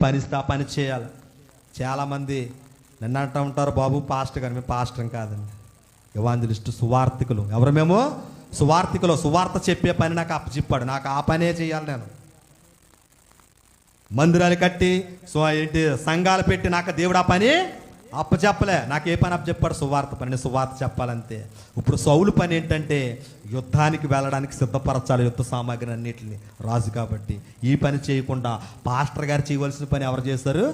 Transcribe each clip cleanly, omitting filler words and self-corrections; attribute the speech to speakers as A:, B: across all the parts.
A: పని ఇస్తే ఆ పని చేయాలి. చాలామంది నిన్న అంటూ ఉంటారు, బాబు పాస్టర్ గారు. మేము పాస్టర్ కాదండి, ఎవాంజలిస్టు, సువార్థికులు. ఎవరు మేము? సువార్థికులు. సువార్త చెప్పే పని నాకు అప్పచెప్పాడు, నాకు ఆ పనే చేయాలి. నేను మందిరాలు కట్టి సంఘాలు పెట్టి నాకు దేవుడు ఆ పని అప్పచెప్పలే. నాకు ఏ పని అప్పచెప్పాడు? సువార్త పని. నేను సువార్త చెప్పాలంతే. ఇప్పుడు సౌలు పని ఏంటంటే యుద్ధానికి వెళ్ళడానికి సిద్ధపరచాలి యుద్ధ సామాగ్రి అన్నిటిని, రాజు కాబట్టి. ఈ పని చేయకుండా పాస్టర్ గారు చేయవలసిన పని ఎవరు చేశారు?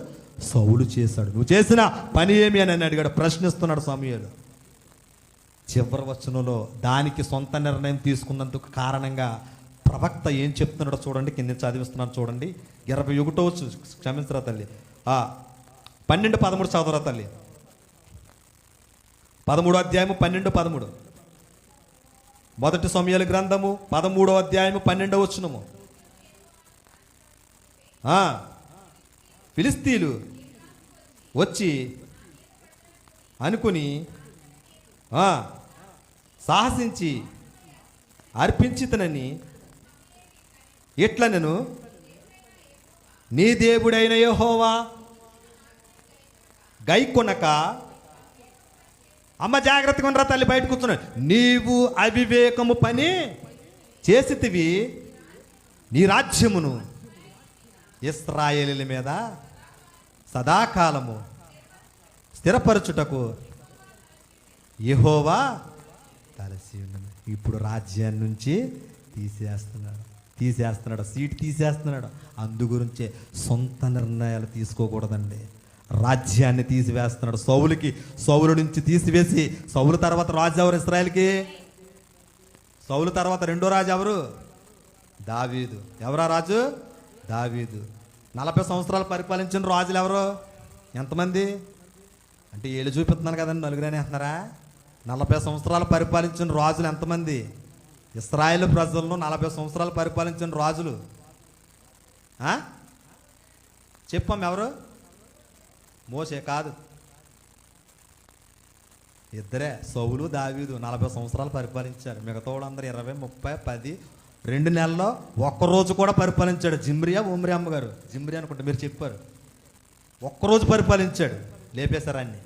A: సౌలు చేశాడు. నువ్వు చేసిన పని ఏమి అని అడిగాడు, ప్రశ్నిస్తున్నాడు సమూయేలు. చివరి వచనంలో దానికి సొంత నిర్ణయం తీసుకున్నందుకు కారణంగా ప్రవక్త ఏం చెప్తున్నాడో చూడండి. కింద చదివిస్తున్నాను చూడండి. 21వ క్షమించరా తల్లి, 12:13 చదవరా తల్లి. 13వ అధ్యాయము 12-13. మొదటి సమూయేలు గ్రంథము 13వ అధ్యాయము 12వ వచనము. ఫిలిస్తీయులు వచ్చి అనుకుని సాహసించి అర్పించితనని ఇట్లా నేను నీ దేవుడైన యెహోవా గైకొనక, అమ్మ జాగ్రత్తగా ఉండరా తల్లి, బయట కూర్చున్నా, నీవు అవివేకము పని చేసితివి, నీ రాజ్యమును ఇశ్రాయేలీయుల మీద సదాకాలము స్థిరపరచుటకు యెహోవా తలసి ఉన్నది. ఇప్పుడు రాజ్యాన్ని నుంచి తీసేస్తున్నాడు, సీట్ తీసేస్తున్నాడు. అందు గురించే సొంత నిర్ణయాలు తీసుకోకూడదండి. రాజ్యాన్ని తీసివేస్తున్నాడు. సౌలు నుంచి తీసివేసి, సౌలు తర్వాత రాజు ఎవరు ఇశ్రాయేలుకి? సౌలు తర్వాత రెండో రాజు ఎవరు? దావీదు. ఎవరా రాజు? దావీదు. 40 సంవత్సరాలు పరిపాలించిన రాజులు ఎవరు? ఎంతమంది అంటే ఏళ్ళు చూపిస్తున్నాను కదండి, నలుగురనే అంటున్నారా? 40 సంవత్సరాలు పరిపాలించిన రాజులు ఎంతమంది? ఇశ్రాయేలు ప్రజలను 40 సంవత్సరాలు పరిపాలించిన రాజులు చెప్పాం. ఎవరు? మోషే కాదు, ఇద్దరే, సౌలు దావీదు. 40 సంవత్సరాలు పరిపాలించారు. మిగతా వాళ్ళందరూ 20, 30, 10, 2 నెలల్లో ఒక్కరోజు కూడా పరిపాలించాడు. ఉమ్రి అమ్మగారు, జిమ్రి అనుకుంటే మీరు చెప్పారు, ఒక్కరోజు పరిపాలించాడు, లేపేశారు అన్ని.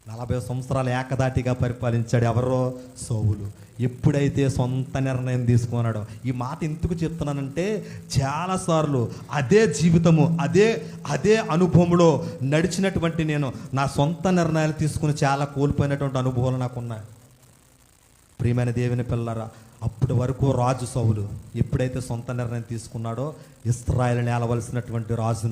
A: 40 సంవత్సరాలు ఏకదాటిగా పరిపాలించాడు. ఎవరో? సౌలు. ఎప్పుడైతే సొంత నిర్ణయం తీసుకున్నాడో. ఈ మాట ఎందుకు చెప్తున్నానంటే, చాలాసార్లు అదే జీవితము, అదే అనుభవంలో నడిచినటువంటి నేను నా సొంత నిర్ణయాలు తీసుకుని చాలా కోల్పోయినటువంటి అనుభవాలు నాకున్నాయి. ప్రియమైన దేవుని పిల్లరా, అప్పటి వరకు రాజు సౌలు ఎప్పుడైతే సొంత నిర్ణయం తీసుకున్నాడో ఇశ్రాయేలుని ఏలవలసినటువంటి రాజు